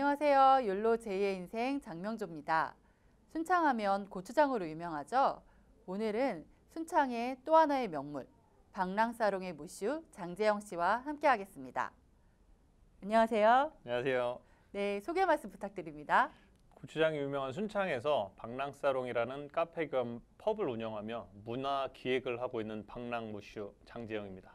안녕하세요. 욜로 제2의 인생 장명조입니다. 순창하면 고추장으로 유명하죠? 오늘은 순창의 또 하나의 명물, 방랑사롱의 무슈 장재영 씨와 함께 하겠습니다. 안녕하세요. 안녕하세요. 네, 소개 말씀 부탁드립니다. 고추장이 유명한 순창에서 방랑사롱이라는 카페 겸 펍을 운영하며 문화 기획을 하고 있는 방랑무슈 장재영입니다.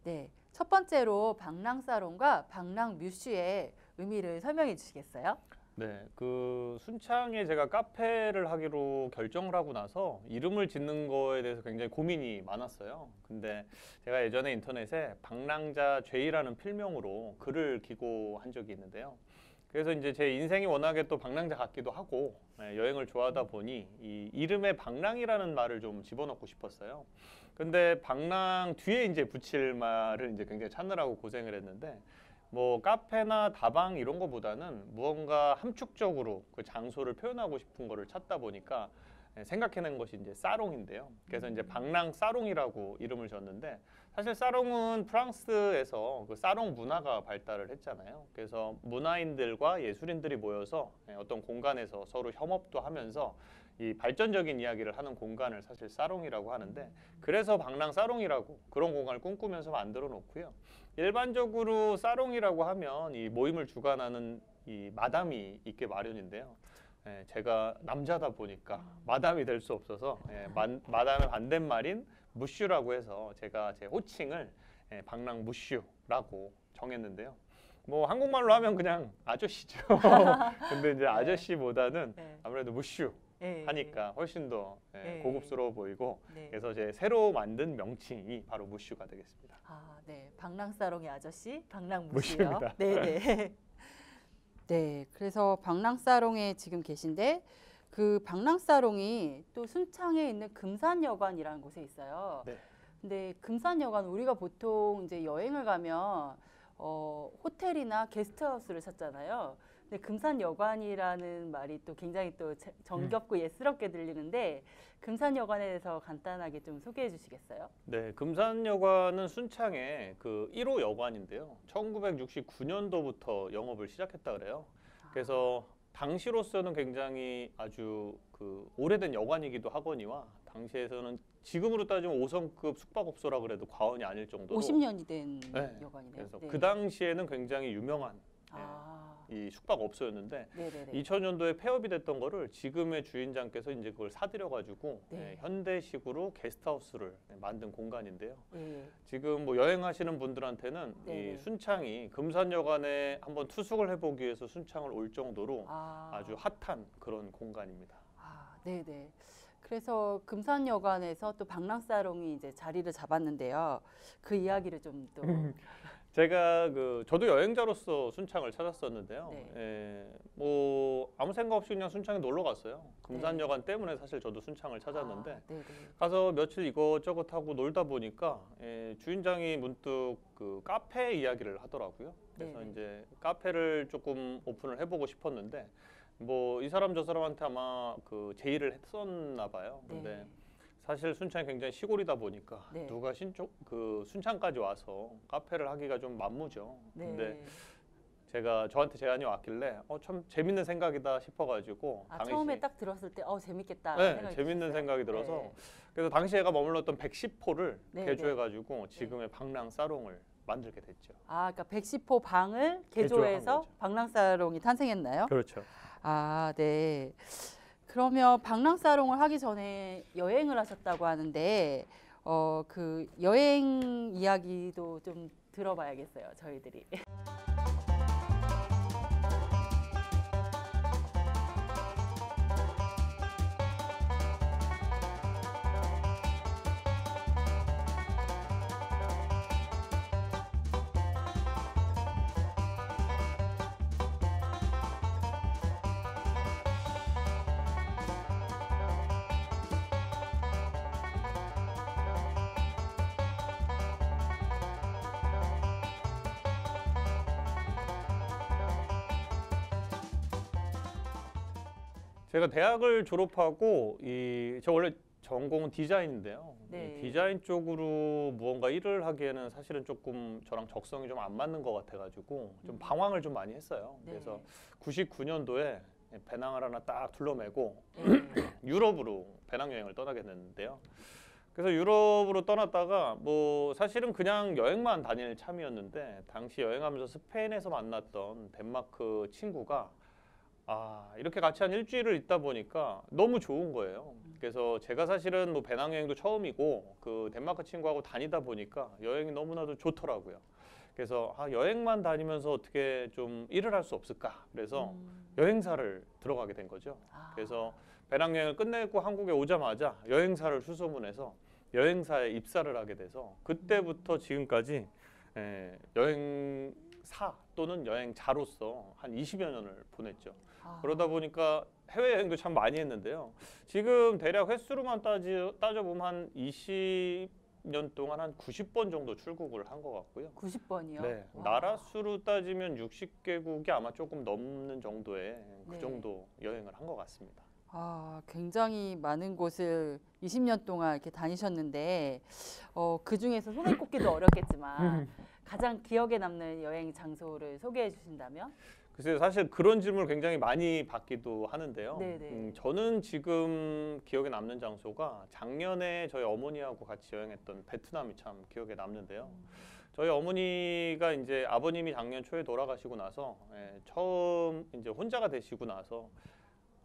네, 첫 번째로 방랑사롱과 방랑뮤슈의 의미를 설명해 주시겠어요? 네, 순창에 제가 카페를 하기로 결정을 하고 나서 이름을 짓는 거에 대해서 굉장히 고민이 많았어요. 근데 제가 예전에 인터넷에 방랑자 죄이라는 필명으로 글을 기고한 적이 있는데요. 그래서 이제 제 인생이 워낙에 또 방랑자 같기도 하고 여행을 좋아하다 보니 이 이름에 방랑이라는 말을 좀 집어넣고 싶었어요. 근데 방랑 뒤에 이제 붙일 말을 이제 굉장히 찾느라고 고생을 했는데 뭐 카페나 다방 이런 거보다는 무언가 함축적으로 그 장소를 표현하고 싶은 거를 찾다 보니까 생각해낸 것이 이제 사롱인데요. 그래서 이제 방랑 사롱이라고 이름을 줬는데 사실 사롱은 프랑스에서 그 사롱 문화가 발달을 했잖아요. 그래서 문화인들과 예술인들이 모여서 어떤 공간에서 서로 협업도 하면서 이 발전적인 이야기를 하는 공간을 사실 사롱이라고 하는데 그래서 방랑 사롱이라고 그런 공간을 꿈꾸면서 만들어 놓고요. 일반적으로 사롱이라고 하면 이 모임을 주관하는 이 마담이 있게 마련인데요. 제가 남자다 보니까 마담이 될 수 없어서 마담의 반대말인 무슈라고 해서 제가 제 호칭을 방랑 무슈라고 정했는데요. 뭐 한국말로 하면 그냥 아저씨죠. 근데 이제 아저씨보다는 아무래도 무슈 하니까 훨씬 더 고급스러워 보이고 그래서 제 새로 만든 명칭이 바로 무슈가 되겠습니다. 아, 네, 방랑사롱의 아저씨, 방랑무슈요. 무슈입니다. 네. 네, 그래서 방랑사롱에 지금 계신데 그 방랑사롱이 또 순창에 있는 금산여관이라는 곳에 있어요. 네. 근데 금산여관 우리가 보통 이제 여행을 가면 호텔이나 게스트하우스를 찾잖아요. 근데 금산여관이라는 말이 또 굉장히 또 정겹고 예스럽게 들리는데 금산여관에 대해서 간단하게 좀 소개해 주시겠어요? 네, 금산여관은 순창의 그 1호 여관인데요. 1969년도부터 영업을 시작했다 그래요. 그래서 당시로서는 굉장히 아주 그 오래된 여관이기도 하거니와 당시에서는 지금으로 따지면 5성급 숙박업소라 그래도 과언이 아닐 정도로 50년이 된 여관이네요. 그래서 네. 그 당시에는 굉장히 유명한 이 숙박업소였는데 2000년도에 폐업이 됐던 거를 지금의 주인장께서 이제 그걸 사들여가지고 현대식으로 게스트하우스를 만든 공간인데요. 지금 뭐 여행하시는 분들한테는 이 순창이 금산여관에 한번 투숙을 해보기 위해서 순창을 올 정도로 아주 핫한 그런 공간입니다. 네네. 그래서 금산여관에서 또 방랑사롱이 이제 자리를 잡았는데요. 그 이야기를 좀 또 제가 저도 여행자로서 순창을 찾았었는데요. 뭐 아무 생각 없이 그냥 순창에 놀러 갔어요. 금산여관 때문에 사실 저도 순창을 찾았는데 가서 며칠 이것저것 하고 놀다 보니까 주인장이 문득 그 카페 이야기를 하더라고요. 그래서 이제 카페를 조금 오픈을 해보고 싶었는데 뭐 이 사람 저 사람한테 아마 그 제의를 했었나 봐요. 근데 사실 순창이 굉장히 시골이다 보니까 누가 순창까지 와서 카페를 하기가 좀 만무죠. 근데 저한테 제안이 왔길래 참 재밌는 생각이다 싶어가지고 처음에 딱 들었을 때 재밌겠다 생각이 재밌는 생각이 들어서 그래서 당시 제가 머물렀던 110호를 개조해가지고 지금의 방랑사롱을 만들게 됐죠. 그러니까 110호 방을 개조해서 방랑사롱이 탄생했나요? 그렇죠. 네. 그러면 방랑사롱을 하기 전에 여행을 하셨다고 하는데 그 여행 이야기도 좀 들어봐야겠어요, 저희들이. 제가 대학을 졸업하고 저 원래 전공은 디자인인데요. 네. 이 디자인 쪽으로 무언가 일을 하기에는 사실은 조금 저랑 적성이 좀 안 맞는 것 같아가지고 좀 방황을 좀 많이 했어요. 네. 그래서 99년도에 배낭을 하나 딱 둘러매고 네. 유럽으로 배낭여행을 떠나게 됐는데요. 그래서 유럽으로 떠났다가 뭐 사실은 그냥 여행만 다닐 참이었는데 당시 여행하면서 스페인에서 만났던 덴마크 친구가 이렇게 같이 한 일주일을 있다 보니까 너무 좋은 거예요. 그래서 제가 사실은 뭐 배낭여행도 처음이고 그 덴마크 친구하고 다니다 보니까 여행이 너무나도 좋더라고요. 그래서 여행만 다니면서 어떻게 좀 일을 할 수 없을까? 그래서 여행사를 들어가게 된 거죠. 그래서 배낭여행을 끝내고 한국에 오자마자 여행사를 수소문해서 여행사에 입사를 하게 돼서 그때부터 지금까지 여행사 또는 여행자로서 한 20여 년을 보냈죠. 그러다 보니까 해외여행도 참 많이 했는데요. 지금 대략 횟수로만 따져보면 한 20년 동안 한 90번 정도 출국을 한 것 같고요. 90번이요? 네, 나라 수로 따지면 60개국이 아마 조금 넘는 정도의 그 네. 정도 여행을 한 것 같습니다. 굉장히 많은 곳을 20년 동안 이렇게 다니셨는데 그 중에서 손에 꼽기도 어렵겠지만 가장 기억에 남는 여행 장소를 소개해 주신다면? 글쎄요, 사실 그런 질문을 굉장히 많이 받기도 하는데요. 네네. 저는 지금 기억에 남는 장소가 작년에 저희 어머니하고 같이 여행했던 베트남이 참 기억에 남는데요. 저희 어머니가 이제 아버님이 작년 초에 돌아가시고 나서 처음 이제 혼자가 되시고 나서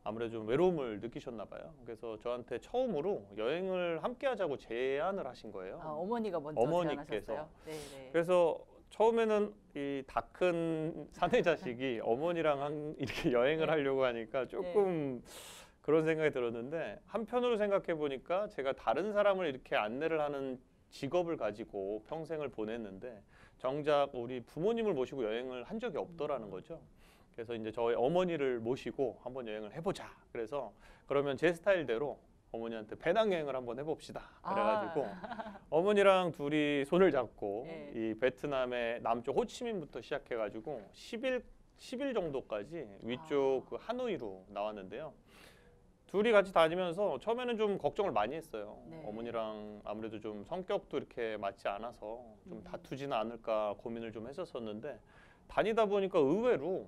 아무래도 좀 외로움을 느끼셨나 봐요. 그래서 저한테 처음으로 여행을 함께 하자고 제안을 하신 거예요. 어머니가 먼저 어머니께서. 제안하셨어요? 네네. 그래서 처음에는 이 다 큰 사내 자식이 어머니랑 이렇게 여행을 네. 하려고 하니까 조금 그런 생각이 들었는데 한편으로 생각해 보니까 제가 다른 사람을 이렇게 안내를 하는 직업을 가지고 평생을 보냈는데 정작 우리 부모님을 모시고 여행을 한 적이 없더라는 거죠. 그래서 이제 저희 어머니를 모시고 한번 여행을 해보자. 그래서 그러면 제 스타일대로 어머니한테 배낭여행을 한번 해봅시다. 그래가지고 어머니랑 둘이 손을 잡고 이 베트남의 남쪽 호치민부터 시작해가지고 10일 정도까지 위쪽 그 하노이로 나왔는데요. 둘이 같이 다니면서 처음에는 좀 걱정을 많이 했어요. 네. 어머니랑 아무래도 좀 성격도 이렇게 맞지 않아서 좀 다투지는 않을까 고민을 좀 했었었는데 다니다 보니까 의외로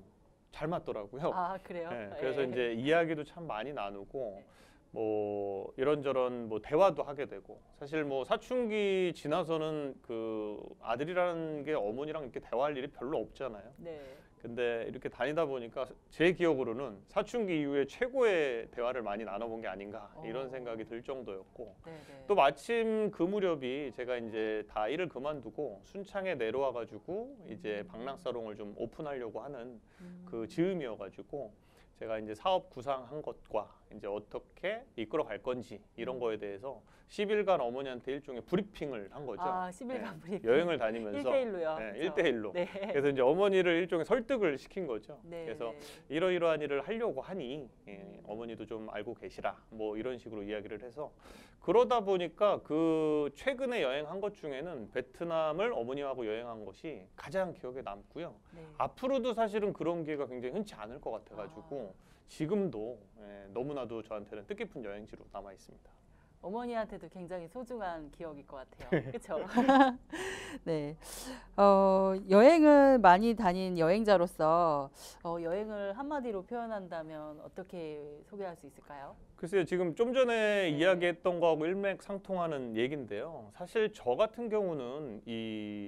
잘 맞더라고요. 그래요? 네, 그래서 이제 이야기도 참 많이 나누고 뭐 이런저런 뭐 대화도 하게 되고 사실 뭐 사춘기 지나서는 그 아들이라는 게 어머니랑 이렇게 대화할 일이 별로 없잖아요. 네. 근데 이렇게 다니다 보니까 제 기억으로는 사춘기 이후에 최고의 대화를 많이 나눠본 게 아닌가 이런 생각이 들 정도였고 네네. 또 마침 그 무렵이 제가 이제 다 일을 그만두고 순창에 내려와 가지고 이제 방랑사롱을 좀 오픈하려고 하는 그 즈음이어가지고 제가 이제 사업 구상한 것과 이제 어떻게 이끌어 갈 건지 이런 거에 대해서 10일간 어머니한테 일종의 브리핑을 한 거죠. 10일간 브리핑. 여행을 다니면서 1대1로요. 네, 1대1로. 네. 그래서 이제 어머니를 일종의 설득을 시킨 거죠. 네. 그래서 이러이러한 일을 하려고 하니 어머니도 좀 알고 계시라. 뭐 이런 식으로 이야기를 해서 그러다 보니까 그 최근에 여행한 것 중에는 베트남을 어머니하고 여행한 것이 가장 기억에 남고요. 네. 앞으로도 사실은 그런 기회가 굉장히 흔치 않을 것 같아가지고 지금도 너무나도 저한테는 뜻깊은 여행지로 남아 있습니다. 어머니한테도 굉장히 소중한 기억일 것 같아요. 그렇죠? 네. 여행을 많이 다닌 여행자로서 여행을 한마디로 표현한다면 어떻게 소개할 수 있을까요? 글쎄요, 지금 좀 전에 이야기했던 거하고 일맥상통하는 얘기인데요. 사실 저 같은 경우는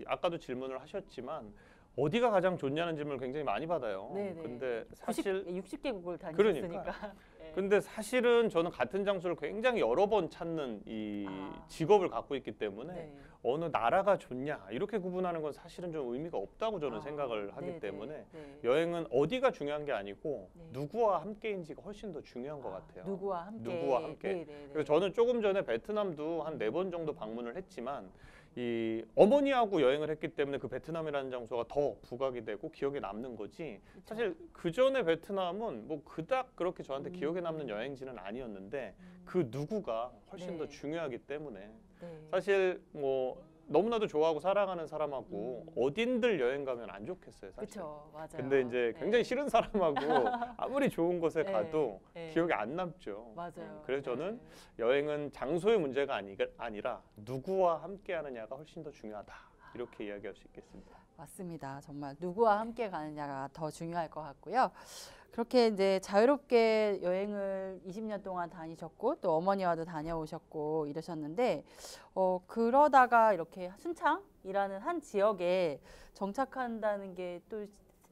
아까도 질문을 하셨지만 어디가 가장 좋냐는 질문을 굉장히 많이 받아요. 네네. 근데 사실 60개국을 다니셨으니까. 근데 사실은 저는 같은 장소를 굉장히 여러 번 찾는 이 직업을 갖고 있기 때문에 어느 나라가 좋냐 이렇게 구분하는 건 사실은 좀 의미가 없다고 저는 생각을 하기 때문에 여행은 어디가 중요한 게 아니고 누구와 함께인지가 훨씬 더 중요한 것 같아요. 누구와 함께. 누구와 함께. 그래서 저는 조금 전에 베트남도 한 4번 정도 방문을 했지만 이 어머니하고 여행을 했기 때문에 그 베트남이라는 장소가 더 부각이 되고 기억에 남는 거지. 사실 그 전에 베트남은 뭐 그닥 그렇게 저한테 기억에 남는 여행지는 아니었는데 그 누구가 훨씬 더 중요하기 때문에 사실 뭐 너무나도 좋아하고 사랑하는 사람하고 어딘들 여행 가면 안 좋겠어요, 사실. 그렇죠, 맞아요. 근데 이제 굉장히 싫은 사람하고 아무리 좋은 곳에 네, 가도 네. 기억이 안 남죠. 맞아요. 그래서 저는 네. 여행은 장소의 문제가 아니라 누구와 함께 하느냐가 훨씬 더 중요하다. 이렇게 이야기할 수 있겠습니다. 맞습니다. 정말 누구와 함께 가느냐가 더 중요할 것 같고요. 그렇게 이제 자유롭게 여행을 20년 동안 다니셨고 또 어머니와도 다녀오셨고 이러셨는데 그러다가 이렇게 순창이라는 한 지역에 정착한다는 게 또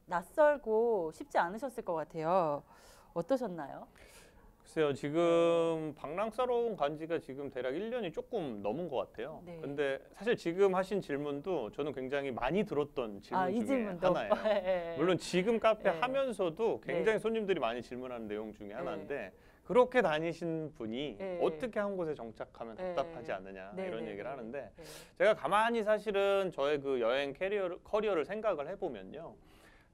낯설고 쉽지 않으셨을 것 같아요. 어떠셨나요? 글쎄요, 지금 방랑사로 간 지가 지금 대략 1년이 조금 넘은 것 같아요. 네. 근데 사실 지금 하신 질문도 저는 굉장히 많이 들었던 질문 이 중에 질문도 하나예요. 네. 물론 지금 카페 네. 하면서도 굉장히 네. 손님들이 많이 질문하는 내용 중에 네. 하나인데 그렇게 다니신 분이 네. 어떻게 한 곳에 정착하면 네. 답답하지 않느냐 네. 이런 네. 얘기를 하는데 네. 제가 가만히 사실은 저의 그 여행 커리어를 생각을 해보면요.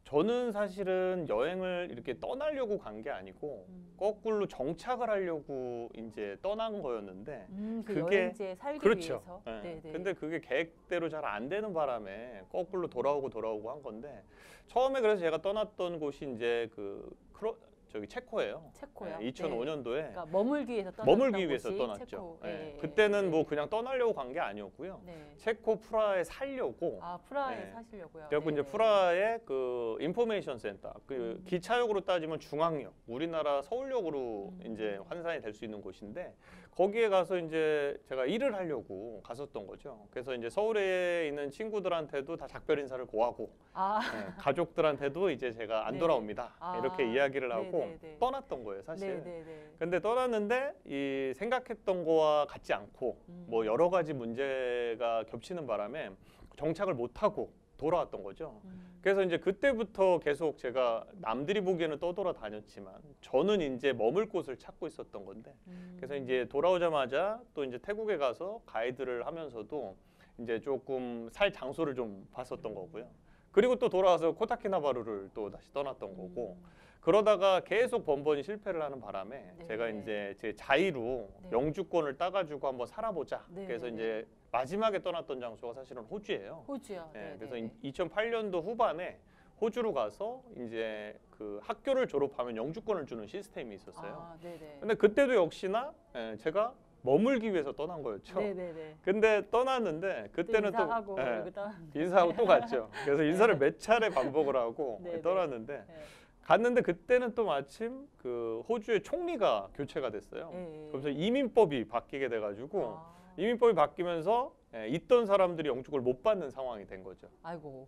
저는 사실은 여행을 이렇게 떠나려고 간 게 아니고 거꾸로 정착을 하려고 이제 떠난 거였는데 그 그게- 여행지에 살기 그렇죠. 위해서. 예. 네, 네. 근데 그게 계획대로 잘 안 되는 바람에 거꾸로 돌아오고 한 건데 처음에 그래서 제가 떠났던 곳이 이제 저기 체코예요. 체코요. 2005년도에 그러니까 머물기 위해서 떠났던 머물기 위해서 곳이 떠났죠. 체코. 예. 예. 그때는 뭐 그냥 떠나려고 간 게 아니었고요. 네. 체코 프라하에 살려고 프라하에 네. 사시려고요. 그래갖고 네. 이제 프라하의 그 인포메이션 센터, 그 음. 기차역으로 따지면 중앙역, 우리나라 서울역으로 이제 환산이 될 수 있는 곳인데 거기에 가서 이제 제가 일을 하려고 갔었던 거죠. 그래서 이제 서울에 있는 친구들한테도 다 작별 인사를 고하고 네, 가족들한테도 이제 제가 안 네. 돌아옵니다. 이렇게 이야기를 하고 네네네. 떠났던 거예요, 사실. 네네네. 근데 떠났는데 이 생각했던 거와 같지 않고 뭐 여러 가지 문제가 겹치는 바람에 정착을 못하고 돌아왔던 거죠. 그래서 이제 그때부터 계속 제가 남들이 보기에는 떠돌아다녔지만 저는 이제 머물 곳을 찾고 있었던 건데 그래서 이제 돌아오자마자 또 이제 태국에 가서 가이드를 하면서도 이제 조금 살 장소를 좀 봤었던 거고요. 그리고 또 돌아와서 코타키나바루를 또 다시 떠났던 거고 그러다가 계속 번번이 실패를 하는 바람에 네. 제가 이제 제 자의로 네. 영주권을 따가지고 한번 살아보자. 네, 그래서 네, 이제 마지막에 떠났던 장소가 사실은 호주예요. 호주요. 네, 네, 그래서 네, 2008년도 후반에 호주로 가서 이제 그 학교를 졸업하면 영주권을 주는 시스템이 있었어요. 네네. 근데 그때도 역시나 제가 머물기 위해서 떠난 거였죠. 네네네. 근데 떠났는데 그때는 또 인사하고 그리고 떠났는데. 인사하고 또 갔죠. 그래서 인사를 몇 차례 반복을 하고 네, 네. 떠났는데 네. 갔는데 그때는 또 마침 그 호주의 총리가 교체가 됐어요. 네. 그래서 이민법이 바뀌게 돼가지고 아. 이민법이 바뀌면서 있던 사람들이 영주권을 못 받는 상황이 된 거죠. 아이고.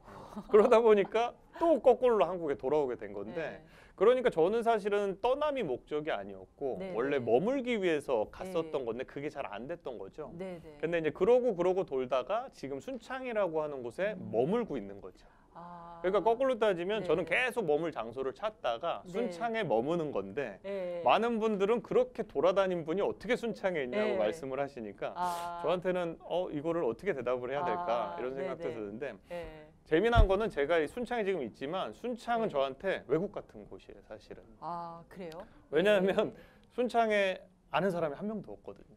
그러다 보니까 또 거꾸로 한국에 돌아오게 된 건데 네. 그러니까 저는 사실은 떠남이 목적이 아니었고 네. 원래 머물기 위해서 갔었던 네. 건데 그게 잘 안 됐던 거죠. 네네. 근데 이제 그러고 돌다가 지금 순창이라고 하는 곳에 머물고 있는 거죠. 그러니까 거꾸로 따지면 네. 저는 계속 머물 장소를 찾다가 네. 순창에 머무는 건데 네. 많은 분들은 그렇게 돌아다닌 분이 어떻게 순창에 있냐고 네. 말씀을 하시니까 아. 저한테는 이거를 어떻게 대답을 해야 될까 이런 생각도 네네. 드는데 네. 재미난 거는 제가 이 순창에 지금 있지만 순창은 네. 저한테 외국 같은 곳이에요, 사실은. 그래요? 왜냐하면 네. 순창에 아는 사람이 한 명도 없거든요.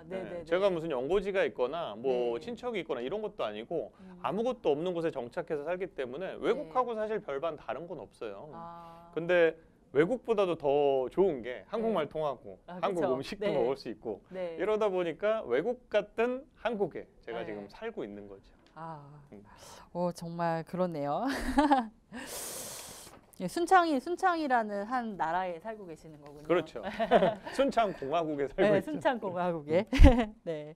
네네네. 제가 무슨 연고지가 있거나 뭐 네. 친척이 있거나 이런 것도 아니고 아무것도 없는 곳에 정착해서 살기 때문에 외국하고 사실 별반 다른 건 없어요. 근데 외국보다도 더 좋은 게 한국말 통하고 한국 그쵸. 음식도 네. 먹을 수 있고 네. 이러다 보니까 외국 같은 한국에 제가 네. 지금 살고 있는 거죠. 정말 그렇네요. 순창이라는 한 나라에 살고 계시는 거군요. 그렇죠. 순창 공화국에 살고 네, 있죠. 순창 공화국에. 네.